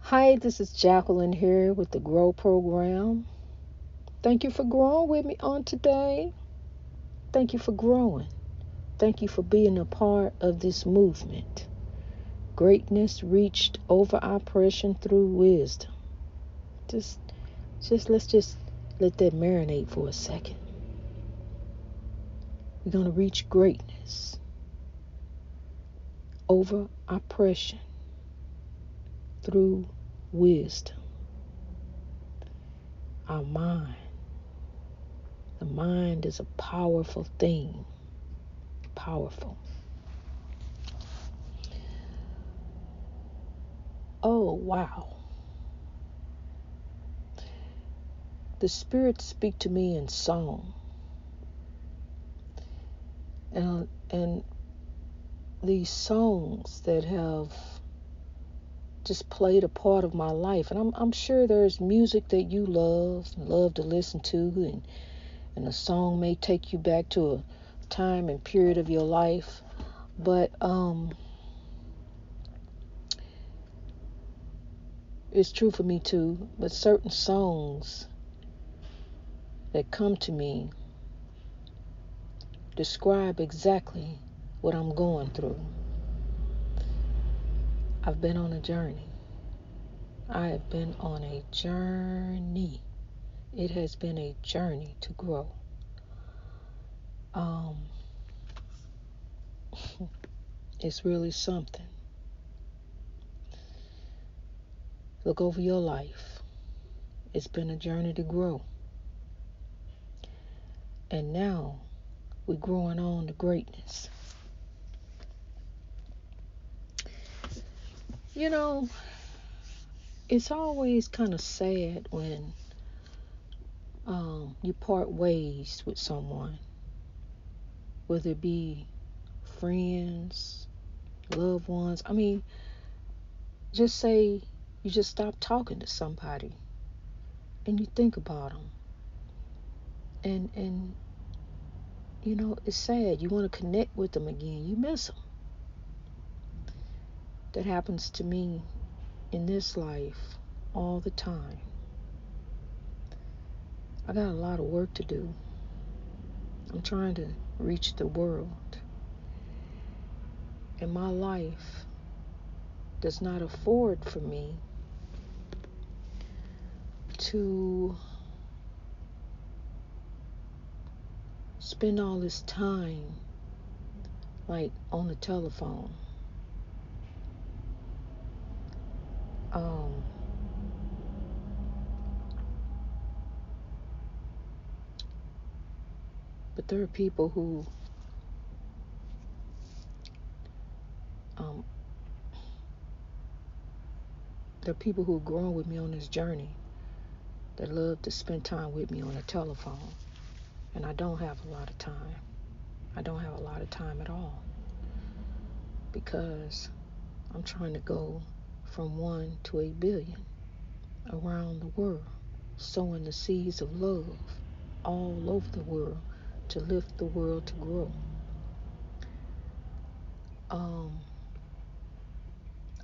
Hi, this is Jacqueline here with the Grow Program. Thank you for growing with me on today. Thank you for growing. Thank you for being a part of this movement. Greatness reached over oppression through wisdom. Just, let's let that marinate for a second. We're going to reach greatness over oppression through wisdom. Our mind. The mind is a powerful thing. Powerful. Oh, wow. The spirits speak to me in song. And these songs that have just played a part of my life. And I'm sure there's music that you love to listen to, and a song may take you back to a time and period of your life. But it's true for me too. But certain songs that come to me describe exactly what I'm going through. I've been on a journey. I have been on a journey. It has been a journey to grow. It's really something. Look over your life. It's been a journey to grow. And now we're growing on to greatness. You know, it's always kind of sad when you part ways with someone, whether it be friends, loved ones. I mean, just say you just stop talking to somebody and you think about them. And you know, it's sad. You want to connect with them again. You miss them. That happens to me in this life all the time. I got a lot of work to do. I'm trying to reach the world. And my life does not afford for me to spend all this time like on the telephone. Um, but there are people who um, have grown with me on this journey that love to spend time with me on the telephone. And I don't have a lot of time. I don't have a lot of time at all, because I'm trying to go from 1 to 8 billion around the world, sowing the seeds of love all over the world to lift the world to grow.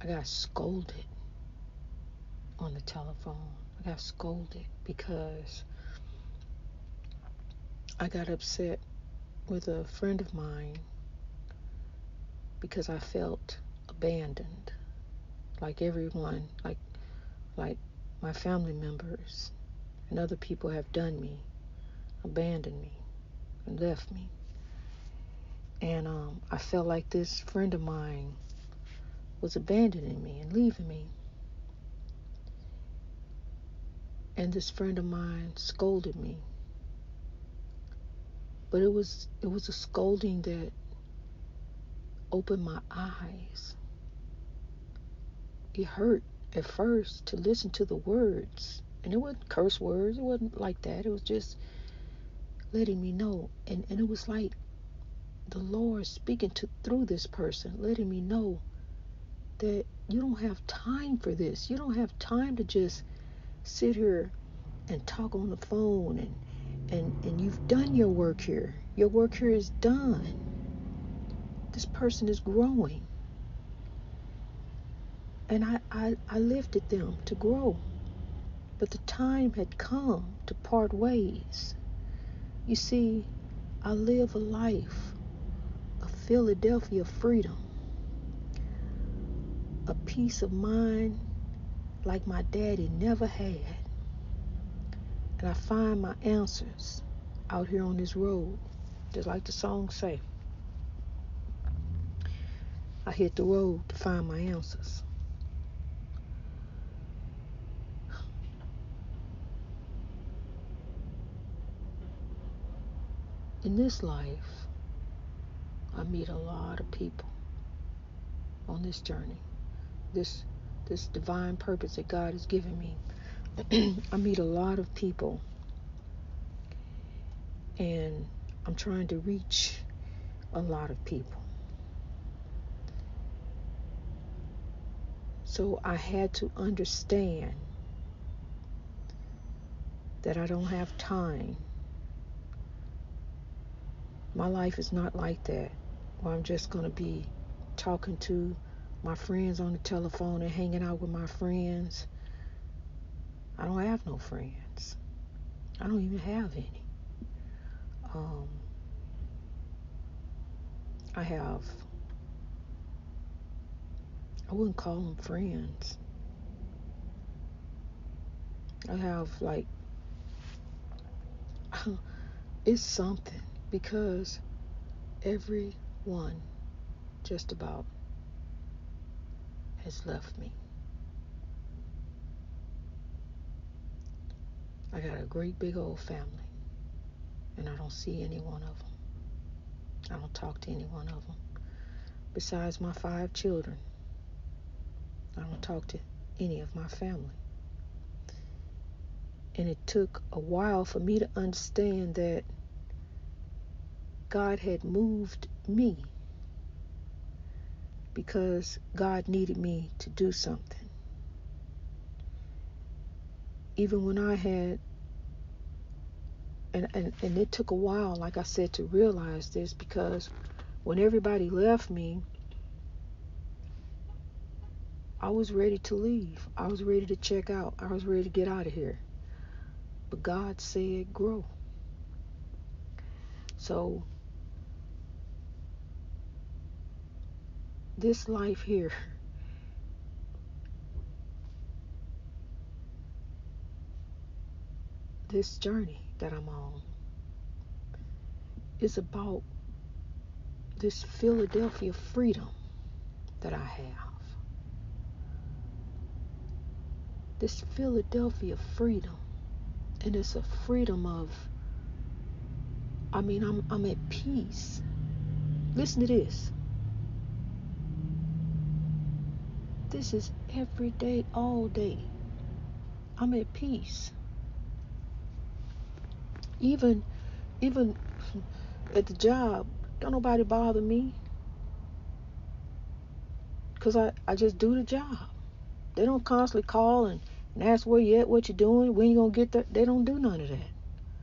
I got scolded on the telephone. I got scolded because I got upset with a friend of mine because I felt abandoned, like everyone, like my family members and other people have done me, abandoned me, and left me. And I felt like this friend of mine was abandoning me and leaving me. And this friend of mine scolded me. But it was a scolding that opened my eyes. It hurt at first to listen to the words. And it wasn't curse words. It wasn't like that. It was just letting me know. And it was like the Lord speaking through this person, letting me know that you don't have time for this. You don't have time to just sit here and talk on the phone, and you've done your work here. Your work here is done. This person is growing. And I lifted them to grow. But the time had come to part ways. You see, I live a life of Philadelphia freedom, a peace of mind like my daddy never had. And I find my answers out here on this road, just like the song say. I hit the road to find my answers. In this life, I meet a lot of people on this journey, this divine purpose that God has given me. I meet a lot of people, and I'm trying to reach a lot of people. So I had to understand that I don't have time. My life is not like that, where I'm just going to be talking to my friends on the telephone and hanging out with my friends. I don't have no friends. I don't even have any. I wouldn't call them friends. I have it's something, because everyone just about has left me. I got a great big old family, and I don't see any one of them. I don't talk to any one of them. Besides my 5 children, I don't talk to any of my family. And it took a while for me to understand that God had moved me, because God needed me to do something. Even when I had, and it took a while, like I said, to realize this, because when everybody left me, I was ready to leave. I was ready to check out. I was ready to get out of here. But God said, grow. So this life here, this journey that I'm on, is about this Philadelphia freedom that I have. This Philadelphia freedom. And it's a freedom of, I'm at peace. Listen to this. This is every day, all day. I'm at peace. Even at the job, don't nobody bother me, because I just do the job. They don't constantly call and ask where you at, what you doing, when you gonna get there. They don't do none of that.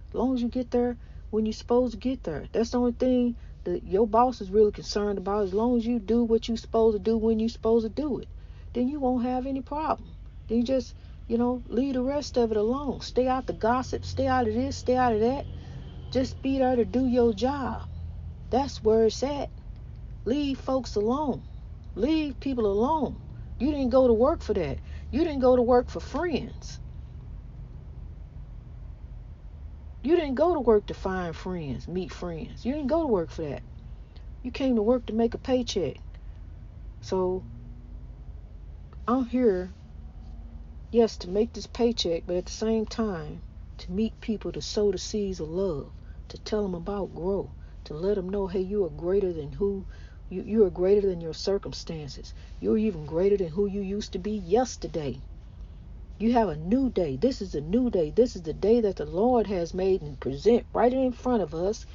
As long as you get there when you're supposed to get there. That's the only thing that your boss is really concerned about. As long as you do what you're supposed to do when you're supposed to do it, then you won't have any problem. Then you just, leave the rest of it alone. Stay out the gossip, stay out of this, stay out of that. Just be there to do your job. That's where it's at. Leave folks alone. Leave people alone. You didn't go to work for that. You didn't go to work for friends. You didn't go to work to find friends, meet friends. You didn't go to work for that. You came to work to make a paycheck. So I'm here, yes, to make this paycheck, but at the same time, to meet people, to sow the seeds of love, to tell them about growth, to let them know, hey, you are greater than you are greater than your circumstances. You're even greater than who you used to be yesterday. You have a new day. This is a new day. This is the day that the Lord has made, and presented right in front of us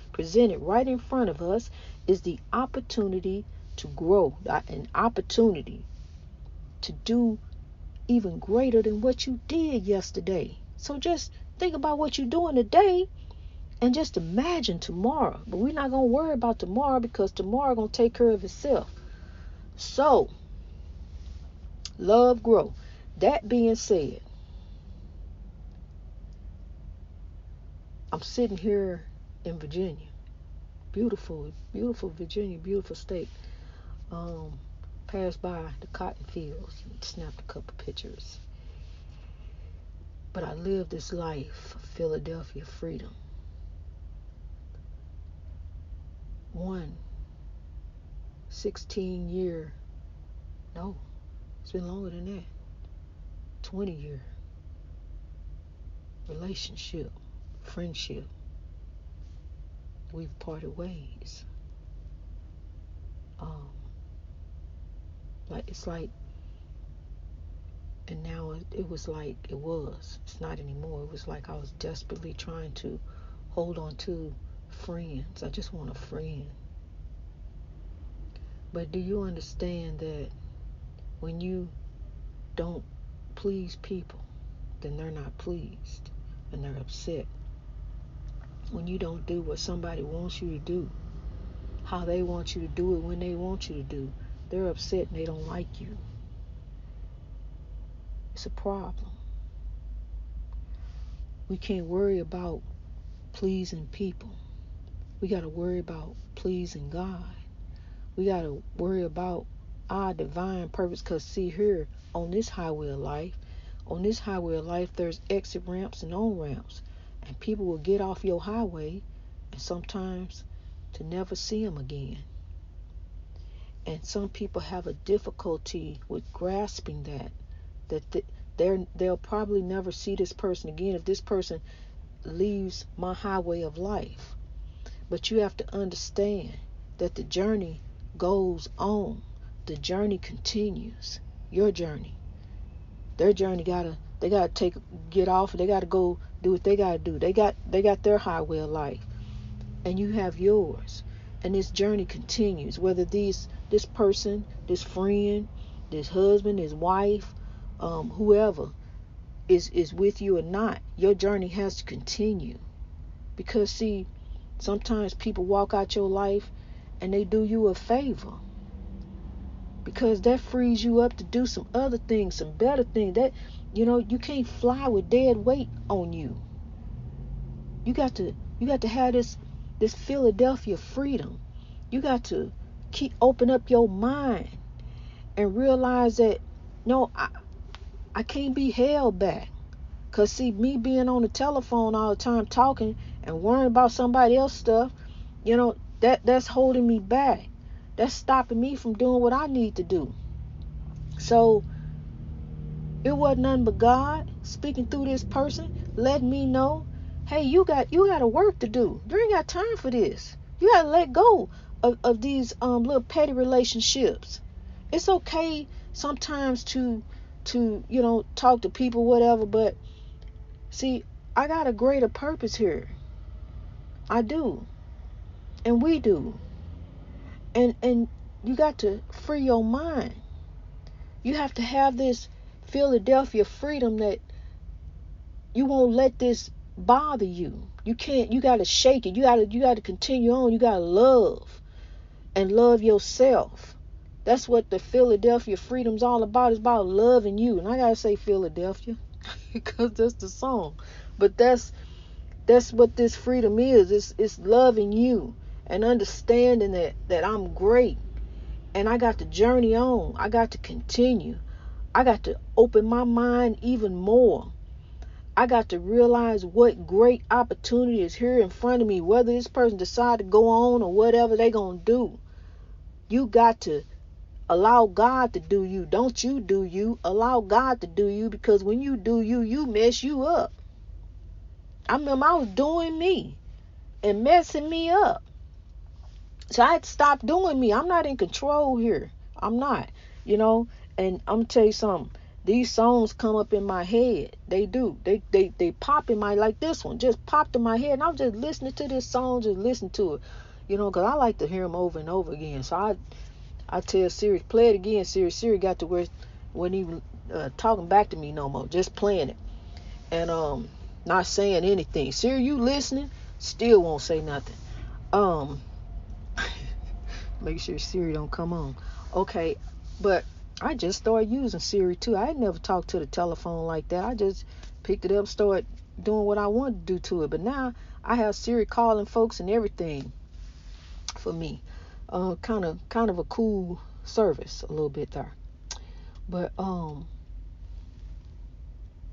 is the opportunity to grow, an opportunity to do even greater than what you did yesterday. So just think about what you're doing today and just imagine tomorrow. But we're not going to worry about tomorrow, because tomorrow going to take care of itself. So Love grow. That being said, I'm sitting here in Virginia. Beautiful, beautiful Virginia, beautiful state. Um, Passed by the cotton fields and snapped a couple pictures. But I live this life of Philadelphia freedom. One 16-year, no, it's been longer than that, 20-year relationship, friendship. We've parted ways. Um, it's like, and now it was like it was. It's not anymore. It was like I was desperately trying to hold on to friends. I just want a friend. But do you understand that when you don't please people, then they're not pleased and they're upset? When you don't do what somebody wants you to do, how they want you to do it, when they want you to do, they're upset and they don't like you. It's a problem. We can't worry about pleasing people. We got to worry about pleasing God. We got to worry about our divine purpose, because see, here on this highway of life, there's exit ramps and on ramps, and people will get off your highway and sometimes to never see them again. And some people have a difficulty with grasping that they'll probably never see this person again if this person leaves my highway of life. But you have to understand that the journey goes on. The journey continues. Your journey. Their journey they gotta get off. They gotta go do what they gotta do. They got their highway of life, and you have yours. And this journey continues. Whether this person, this friend, this husband, this wife, whoever is with you or not, your journey has to continue. Because see, sometimes people walk out your life and they do you a favor, because that frees you up to do some other things, some better things. That, you can't fly with dead weight on you. You got to have this Philadelphia freedom. You got to open up your mind and realize that no, I can't be held back. Cause see, me being on the telephone all the time talking and worrying about somebody else's stuff, that's holding me back. That's stopping me from doing what I need to do. So it wasn't nothing but God speaking through this person, letting me know, hey, you got a work to do. You ain't got time for this. You gotta let go of these little petty relationships. It's okay sometimes to talk to people, whatever, but see, I got a greater purpose here. I do. And we do. And you got to free your mind. You have to have this Philadelphia freedom that you won't let this bother you. You got to shake it. You got to continue on. You got to love and love yourself. That's what the Philadelphia freedom's all about. It's about loving you. And I got to say Philadelphia because that's the song. But that's what this freedom is. It's loving you and understanding that I'm great. And I got to journey on. I got to continue. I got to open my mind even more. I got to realize what great opportunity is here in front of me. Whether this person decide to go on or whatever they going to do. You got to allow God to do you. Don't you do you. Allow God to do you, because when you do you, you mess you up. I remember I was doing me and messing me up. So I had to stop doing me. I'm not in control here. I'm not, and I'm going to tell you something. These songs come up in my head. They do. They pop in my, like this one, just popped in my head. And I'm just listening to this song, just listen to it, because I like to hear them over and over again. So I tell Siri, play it again. Siri got to where wasn't even talking back to me no more, just playing it. And not saying anything. Siri, you listening? Still won't say nothing. Make sure Siri don't come on. Okay, but I just started using Siri too. I had never talked to the telephone like that. I just picked it up, started doing what I wanted to do to it. But now I have Siri calling folks and everything for me. Kind of a cool service a little bit there. But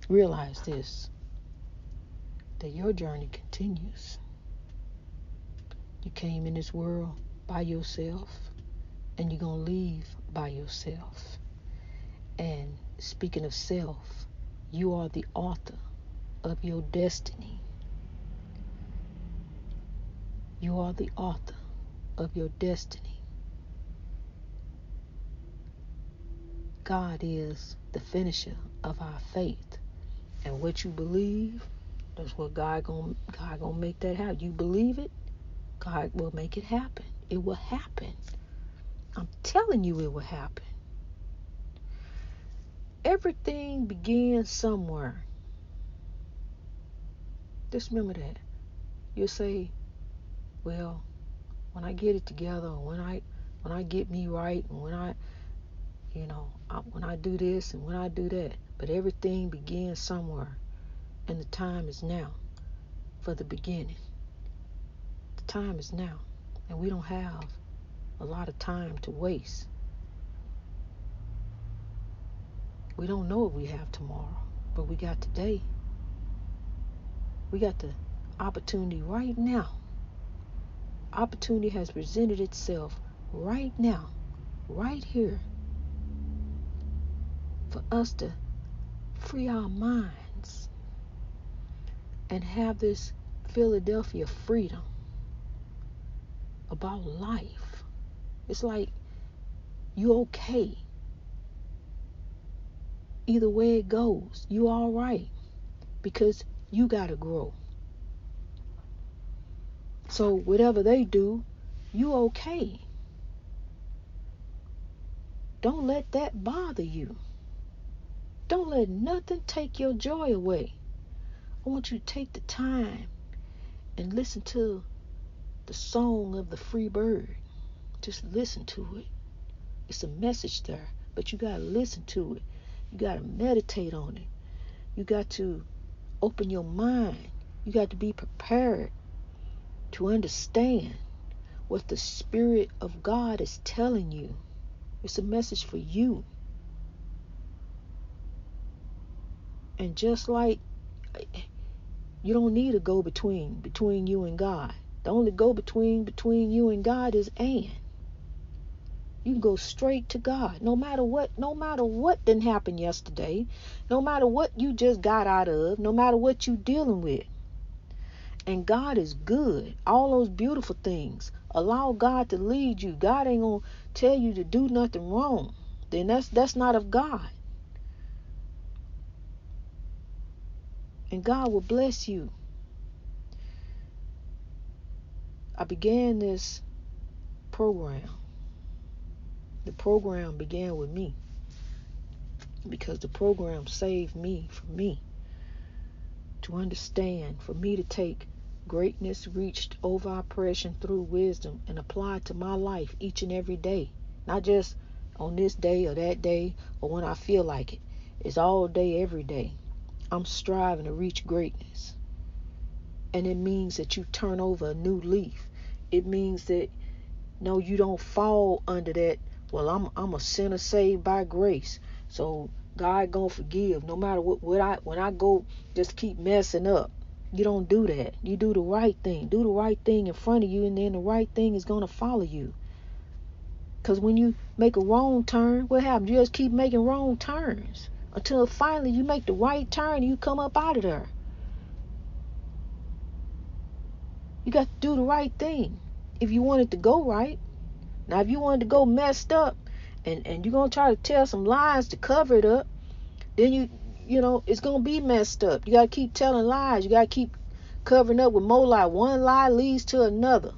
realize this, that your journey continues. You came in this world by yourself, and you're going to leave by yourself. And speaking of self, you are the author of your destiny. You are the author of your destiny. God is the finisher of our faith. And what you believe, that's what God gonna make that happen. You believe it, God will make it happen. It will happen. I'm telling you, it will happen. Everything begins somewhere. Just remember that. You'll say, well, when I get it together, when I get me right, and when I do this and when I do that. But everything begins somewhere, and the time is now for the beginning. The time is now, and we don't have a lot of time to waste. We don't know if we have tomorrow, but we got today. We got the opportunity right now. Opportunity has presented itself right now, right here, for us to free our minds and have this Philadelphia freedom about life. It's like you okay. Either way it goes, you all right, because you gotta grow. So whatever they do, you okay. Don't let that bother you. Don't let nothing take your joy away. I want you to take the time and listen to the song of the free bird. Just listen to it. It's a message there, but you gotta listen to it. You gotta meditate on it. You got to open your mind. You got to be prepared to understand what the Spirit of God is telling you. It's a message for you. And just like you don't need a go-between you and God. The only go-between you and God is and. You can go straight to God. No matter what didn't happen yesterday, no matter what you just got out of, no matter what you dealing with. And God is good. All those beautiful things. Allow God to lead you. God ain't gonna tell you to do nothing wrong. Then that's not of God. And God will bless you. I began this program. The program began with me, because the program saved me from me. To understand, for me to take greatness reached over oppression through wisdom and apply to my life each and every day. Not just on this day or that day or when I feel like it. It's all day, every day. I'm striving to reach greatness. And it means that you turn over a new leaf. It means that no, you don't fall under that, well, I'm a sinner saved by grace, so God gonna forgive no matter when I go just keep messing up. You don't do that. You do the right thing. Do the right thing in front of you, and then the right thing is gonna follow you. Because when you make a wrong turn, what happens? You just keep making wrong turns until finally you make the right turn and you come up out of there. You got to do the right thing if you want it to go right. Now, if you wanted to go messed up and you're going to try to tell some lies to cover it up, then you know, it's going to be messed up. You got to keep telling lies. You got to keep covering up with more lies. One lie leads to another.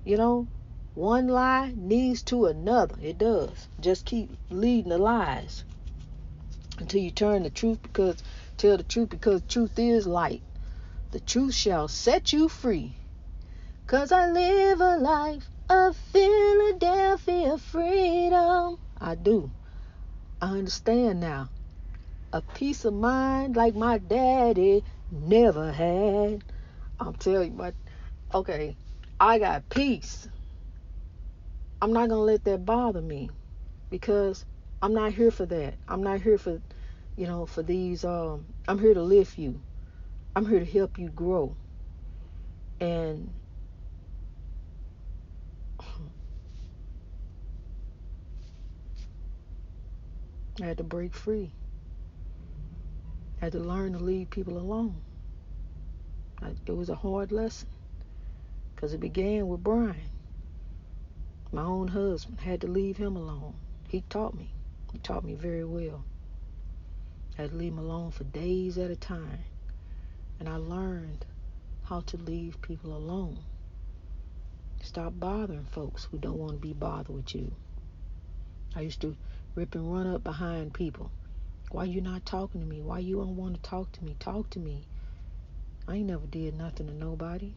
You know, one lie leads to another. It does. Just keep leading the lies until you tell the truth, because truth is light. The truth shall set you free. 'Cause I live a life of Philadelphia freedom. I do. I understand now. A peace of mind like my daddy never had. I'm telling you, but okay, I got peace. I'm not gonna let that bother me because I'm not here for that. I'm not here for, for these. I'm here to lift you. I'm here to help you grow. And I had to break free. I had to learn to leave people alone. It was a hard lesson because it began with Brian, my own husband. I had to leave him alone. He taught me. He taught me very well. I had to leave him alone for days at a time. And I learned how to leave people alone. Stop bothering folks who don't want to be bothered with you. I used to rip and run up behind people. Why you not talking to me? Why you don't want to talk to me? Talk to me. I ain't never did nothing to nobody.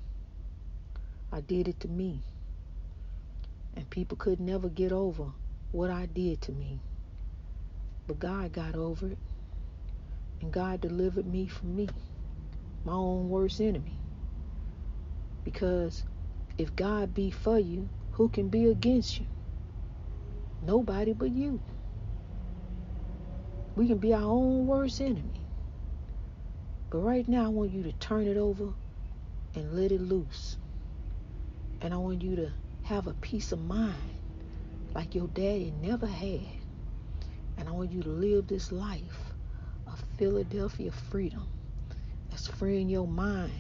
I did it to me. And people could never get over what I did to me. But God got over it. And God delivered me from me, my own worst enemy. Because if God be for you, who can be against you? Nobody but you. We can be our own worst enemy. But right now I want you to turn it over and let it loose. And I want you to have a peace of mind like your daddy never had. And I want you to live this life of Philadelphia freedom. That's freeing your mind.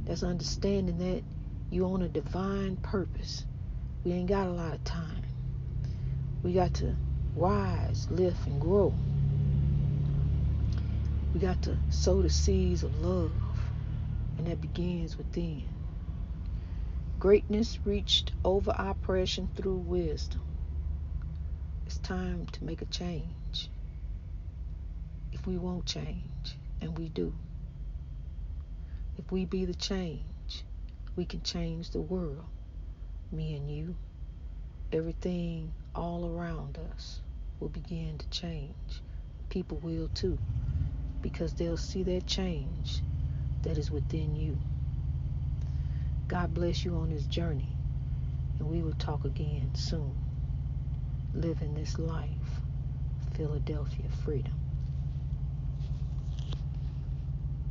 That's understanding that you're on a divine purpose. We ain't got a lot of time. We got to rise, lift, and grow. We got to sow the seeds of love. And that begins within. Greatness reached over oppression through wisdom. It's time to make a change. If we won't change, and we do. If we be the change, we can change the world. Me and you, everything all around us will begin to change. People will too, because they'll see that change that is within you. God bless you on this journey, and we will talk again soon. Living this life, Philadelphia freedom.